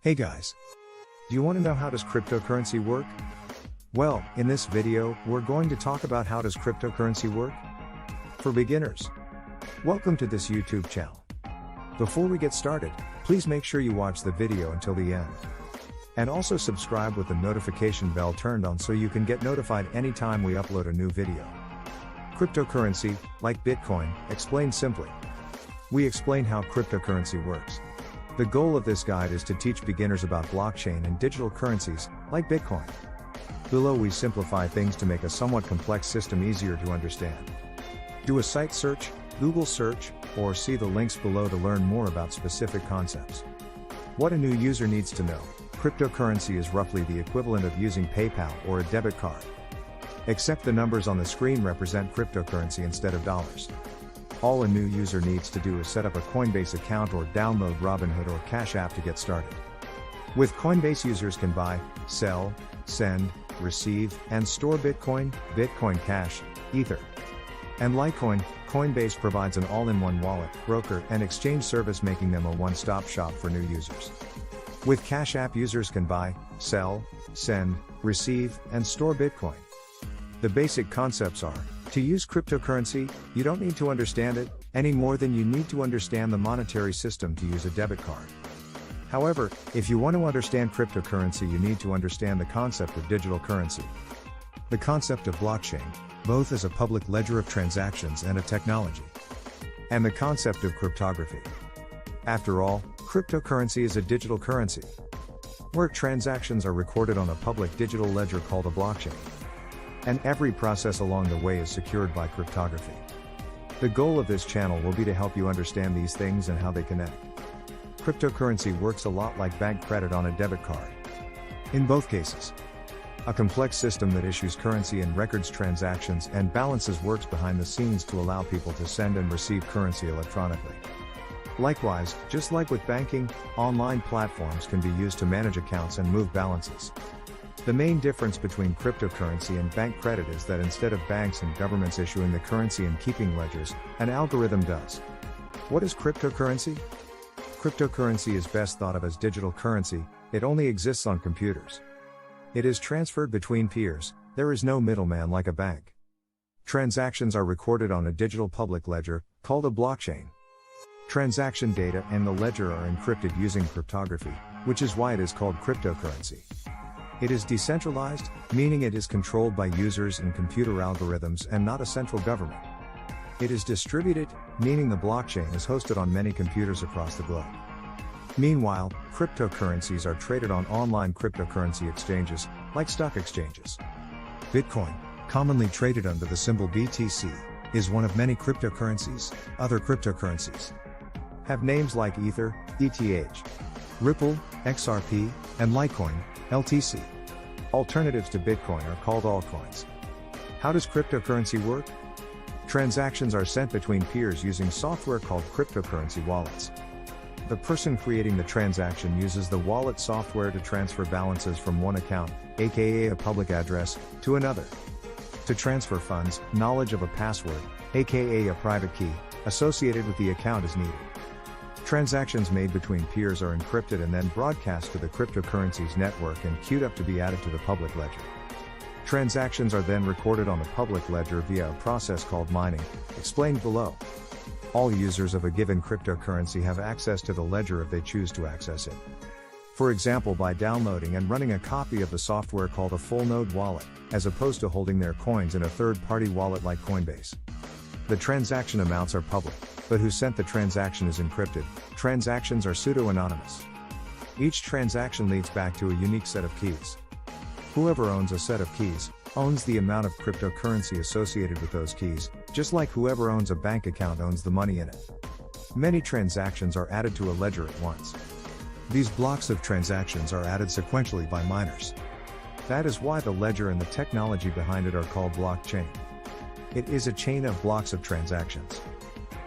Hey guys! Do you want to know how does cryptocurrency work? Well, in this video, we're going to talk about how does cryptocurrency work? For beginners. Welcome to this YouTube channel. Before we get started, please make sure you watch the video until the end. And also subscribe with the notification bell turned on so you can get notified anytime we upload a new video. Cryptocurrency, like Bitcoin, explained simply. We explain how cryptocurrency works. The goal of this guide is to teach beginners about blockchain and digital currencies, like Bitcoin. Below we simplify things to make a somewhat complex system easier to understand. Do a site search, Google search, or see the links below to learn more about specific concepts. What a new user needs to know: cryptocurrency is roughly the equivalent of using PayPal or a debit card. Except the numbers on the screen represent cryptocurrency instead of dollars. All a new user needs to do is set up a Coinbase account or download Robinhood or Cash App to get started. With Coinbase, users can buy, sell, send, receive, and store Bitcoin, Bitcoin Cash, Ether, and Litecoin. Coinbase provides an all-in-one wallet, broker, and exchange service, making them a one-stop shop for new users. With Cash App, users can buy, sell, send, receive, and store Bitcoin. The basic concepts are: to use cryptocurrency, you don't need to understand it any more than you need to understand the monetary system to use a debit card. However, if you want to understand cryptocurrency, you need to understand the concept of digital currency. The concept of blockchain, both as a public ledger of transactions and a technology. And the concept of cryptography. After all, cryptocurrency is a digital currency, where transactions are recorded on a public digital ledger called a blockchain. And every process along the way is secured by cryptography. The goal of this channel will be to help you understand these things and how they connect. Cryptocurrency works a lot like bank credit on a debit card. In both cases, a complex system that issues currency and records transactions and balances works behind the scenes to allow people to send and receive currency electronically. Likewise, just like with banking, online platforms can be used to manage accounts and move balances. The main difference between cryptocurrency and bank credit is that instead of banks and governments issuing the currency and keeping ledgers, an algorithm does. What is cryptocurrency? Cryptocurrency is best thought of as digital currency. It only exists on computers. It is transferred between peers. There is no middleman like a bank. Transactions are recorded on a digital public ledger, called a blockchain. Transaction data and the ledger are encrypted using cryptography, which is why it is called cryptocurrency. It is decentralized, meaning it is controlled by users and computer algorithms and not a central government. It is distributed, meaning the blockchain is hosted on many computers across the globe. Meanwhile, cryptocurrencies are traded on online cryptocurrency exchanges, like stock exchanges. Bitcoin, commonly traded under the symbol BTC, is one of many cryptocurrencies. Other cryptocurrencies have names like Ether, ETH, Ripple, XRP, and Litecoin, LTC. Alternatives to Bitcoin are called altcoins. How does cryptocurrency work? Transactions are sent between peers using software called cryptocurrency wallets. The person creating the transaction uses the wallet software to transfer balances from one account, aka a public address, to another. To transfer funds, knowledge of a password, aka a private key, associated with the account is needed. Transactions made between peers are encrypted and then broadcast to the cryptocurrency's network and queued up to be added to the public ledger. Transactions are then recorded on the public ledger via a process called mining, explained below. All users of a given cryptocurrency have access to the ledger if they choose to access it. For example, by downloading and running a copy of the software called a full node wallet, as opposed to holding their coins in a third-party wallet like Coinbase. The transaction amounts are public, but who sent the transaction is encrypted. Transactions are pseudo-anonymous. Each transaction leads back to a unique set of keys. Whoever owns a set of keys, owns the amount of cryptocurrency associated with those keys, just like whoever owns a bank account owns the money in it. Many transactions are added to a ledger at once. These blocks of transactions are added sequentially by miners. That is why the ledger and the technology behind it are called blockchain. It is a chain of blocks of transactions.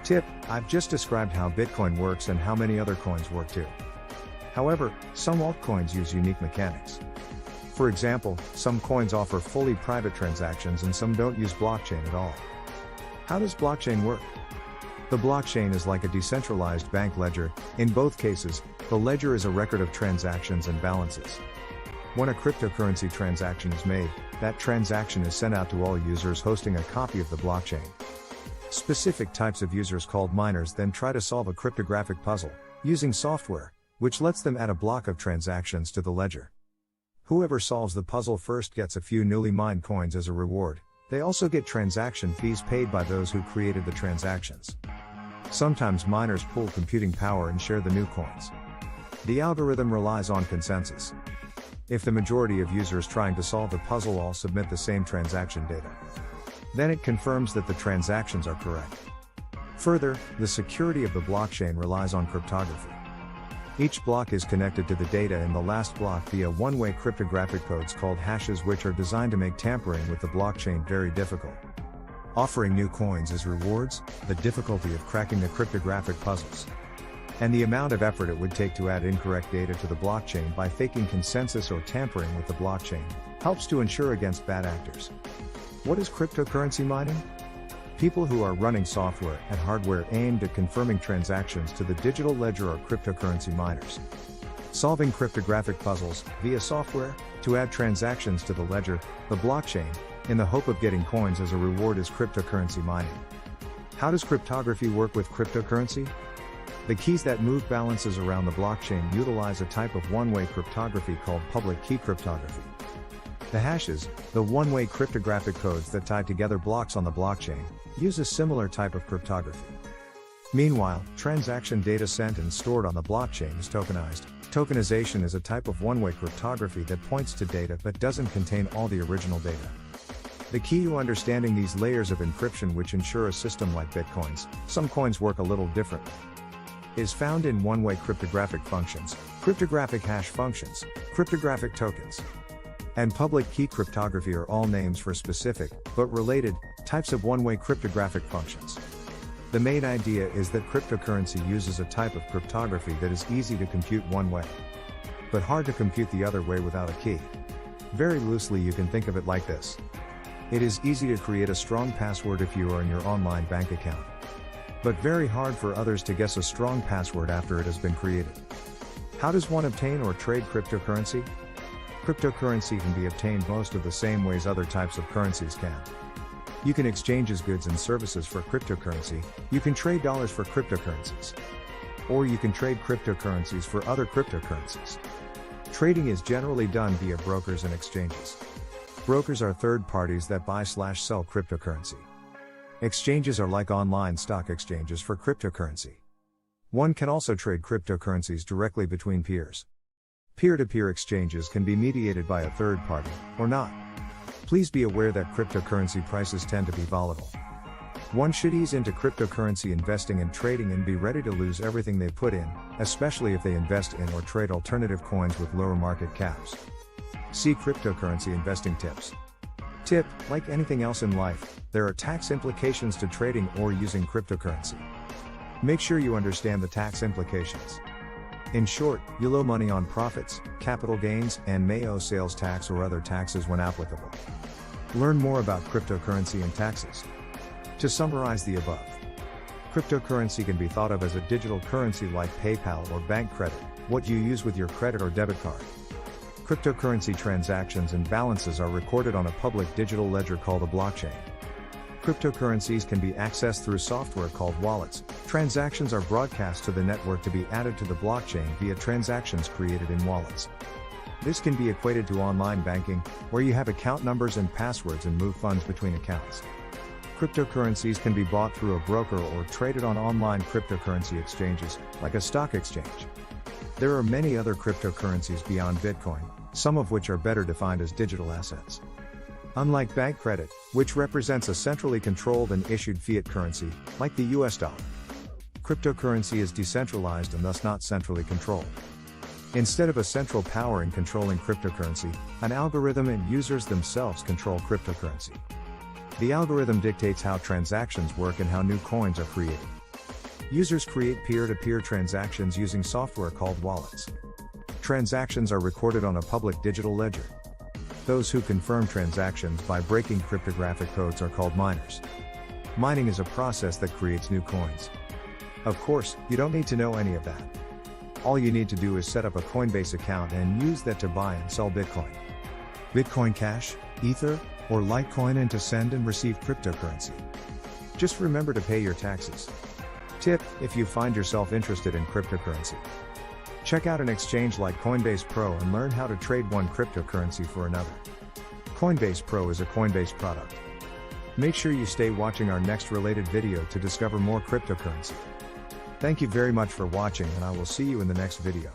Tip: I've just described how Bitcoin works and how many other coins work too. However, some altcoins use unique mechanics. For example, some coins offer fully private transactions and some don't use blockchain at all. How does blockchain work? The blockchain is like a decentralized bank ledger. In both cases, the ledger is a record of transactions and balances. When a cryptocurrency transaction is made, that transaction is sent out to all users hosting a copy of the blockchain. Specific types of users called miners then try to solve a cryptographic puzzle, using software, which lets them add a block of transactions to the ledger. Whoever solves the puzzle first gets a few newly mined coins as a reward. They also get transaction fees paid by those who created the transactions. Sometimes miners pool computing power and share the new coins. The algorithm relies on consensus. If the majority of users trying to solve the puzzle all submit the same transaction data, then it confirms that the transactions are correct. Further, the security of the blockchain relies on cryptography. Each block is connected to the data in the last block via one-way cryptographic codes called hashes, which are designed to make tampering with the blockchain very difficult. Offering new coins as rewards, the difficulty of cracking the cryptographic puzzles, and the amount of effort it would take to add incorrect data to the blockchain by faking consensus or tampering with the blockchain, helps to ensure against bad actors. What is cryptocurrency mining? People who are running software and hardware aimed at confirming transactions to the digital ledger are cryptocurrency miners. Solving cryptographic puzzles via software to add transactions to the ledger, the blockchain, in the hope of getting coins as a reward is cryptocurrency mining. How does cryptography work with cryptocurrency? The keys that move balances around the blockchain utilize a type of one-way cryptography called public key cryptography. The hashes, the one-way cryptographic codes that tie together blocks on the blockchain, use a similar type of cryptography. Meanwhile, transaction data sent and stored on the blockchain is tokenized. Tokenization is a type of one-way cryptography that points to data but doesn't contain all the original data. The key to understanding these layers of encryption, which ensure a system like Bitcoin's, some coins work a little differently, is found in one-way cryptographic functions, cryptographic hash functions, cryptographic tokens, and public key cryptography are all names for specific, but related, types of one-way cryptographic functions. The main idea is that cryptocurrency uses a type of cryptography that is easy to compute one way, but hard to compute the other way without a key. Very loosely, you can think of it like this. It is easy to create a strong password if you are in your online bank account, but very hard for others to guess a strong password after it has been created. How does one obtain or trade cryptocurrency? Cryptocurrency can be obtained most of the same ways other types of currencies can. You can exchange goods and services for cryptocurrency, you can trade dollars for cryptocurrencies, or you can trade cryptocurrencies for other cryptocurrencies. Trading is generally done via brokers and exchanges. Brokers are third parties that buy/sell cryptocurrency. Exchanges are like online stock exchanges for cryptocurrency. One can also trade cryptocurrencies directly between peers. Peer-to-peer exchanges can be mediated by a third party, or not. Please be aware that cryptocurrency prices tend to be volatile. One should ease into cryptocurrency investing and trading and be ready to lose everything they put in, especially if they invest in or trade alternative coins with lower market caps. See cryptocurrency investing tips. Tip: like anything else in life, there are tax implications to trading or using cryptocurrency. Make sure you understand the tax implications. In short, you'll owe money on profits, capital gains, and may owe sales tax or other taxes when applicable. Learn more about cryptocurrency and taxes. To summarize the above, cryptocurrency can be thought of as a digital currency like PayPal or bank credit, what you use with your credit or debit card. Cryptocurrency transactions and balances are recorded on a public digital ledger called a blockchain. Cryptocurrencies can be accessed through software called wallets. Transactions are broadcast to the network to be added to the blockchain via transactions created in wallets. This can be equated to online banking, where you have account numbers and passwords and move funds between accounts. Cryptocurrencies can be bought through a broker or traded on online cryptocurrency exchanges, like a stock exchange. There are many other cryptocurrencies beyond Bitcoin, some of which are better defined as digital assets. Unlike bank credit, which represents a centrally controlled and issued fiat currency, like the US dollar, cryptocurrency is decentralized and thus not centrally controlled. Instead of a central power in controlling cryptocurrency, an algorithm and users themselves control cryptocurrency. The algorithm dictates how transactions work and how new coins are created. Users create peer-to-peer transactions using software called wallets. Transactions are recorded on a public digital ledger. Those who confirm transactions by breaking cryptographic codes are called miners. Mining is a process that creates new coins. Of course, you don't need to know any of that. All you need to do is set up a Coinbase account and use that to buy and sell Bitcoin. Bitcoin Cash, Ether, or Litecoin, and to send and receive cryptocurrency. Just remember to pay your taxes. Tip: if you find yourself interested in cryptocurrency, check out an exchange like Coinbase Pro and learn how to trade one cryptocurrency for another. Coinbase Pro is a Coinbase product. Make sure you stay watching our next related video to discover more cryptocurrency. Thank you very much for watching, and I will see you in the next video.